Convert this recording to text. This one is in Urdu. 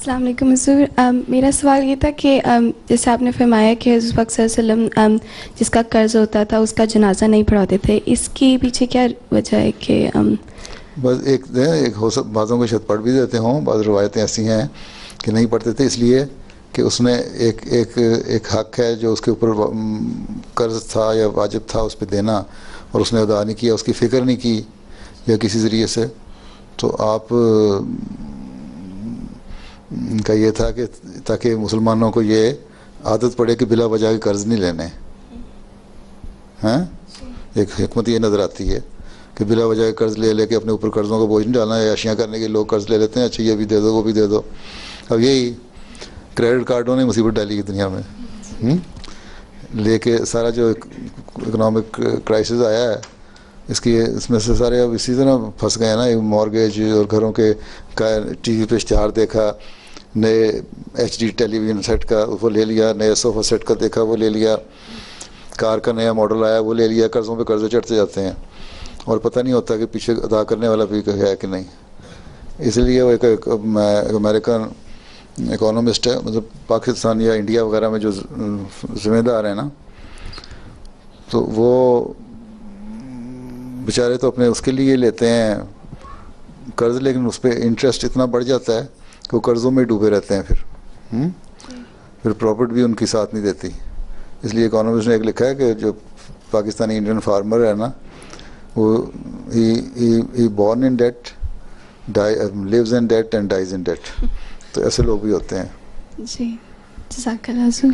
السلام علیکم حضور. میرا سوال یہ تھا کہ جیسے آپ نے فرمایا کہ حضور پاک صلی اللہ علیہ وسلم جس کا قرض ہوتا تھا اس کا جنازہ نہیں پڑھاتے تھے, اس کے پیچھے کیا وجہ ہے کہ بس ایک بعضوں کو شاید پڑھ بھی دیتے ہوں, بعض روایتیں ایسی ہیں کہ نہیں پڑھتے تھے اس لیے کہ اس نے ایک حق ہے جو اس کے اوپر قرض تھا یا واجب تھا اس پہ دینا, اور اس نے ادا نہیں کیا, اس کی فکر نہیں کی یا کسی ذریعے سے. تو آپ کا یہ تھا کہ تاکہ مسلمانوں کو یہ عادت پڑے کہ بلا وجہ کے قرض نہیں لینے. ہاں, ایک حکمت یہ نظر آتی ہے کہ بلا وجہ قرض لے کے اپنے اوپر قرضوں کو بوجھ نہیں ڈالنا ہے. عیاشیاں کرنے کے لوگ قرض لے لیتے ہیں, اچھا یہ بھی دے دو وہ بھی دے دو. اب یہی کریڈٹ کارڈوں نے مصیبت ڈالی ہے دنیا میں, لے کے سارا جو اکنامک کرائسس آیا ہے اس میں سے سارے اب اسی طرح پھنس گئے ہیں نا. مارگیج اور گھروں کے ٹی وی پہ اشتہار دیکھا, نئے ایچ ڈی ٹیلی ویژن سیٹ کا وہ لے لیا, نئے صوفہ سیٹ کا دیکھا وہ لے لیا, کار کا نیا ماڈل آیا وہ لے لیا, قرضوں پہ قرضے چڑھتے جاتے ہیں اور پتہ نہیں ہوتا کہ پیچھے ادا کرنے والا بھی ہے کہ نہیں. اس لیے وہ ایک امریکن اکانومسٹ ہے, مطلب پاکستان یا انڈیا وغیرہ میں جو ذمہ دار ہیں نا, تو وہ بیچارے تو اپنے اس کے لیے لیتے ہیں قرض, لیکن اس پہ انٹرسٹ اتنا بڑھ جاتا ہے کہ وہ قرضوں میں ڈوبے رہتے ہیں. پھر پراپرٹ بھی ان کی ساتھ نہیں دیتی. اس لیے اکانومسٹ نے ایک لکھا ہے کہ جو پاکستانی انڈین فارمر ہے نا, وہ ہی born in debt, lives in debt and dies in debt. تو ایسے لوگ بھی ہوتے ہیں. جی جزاک اللہ حضور.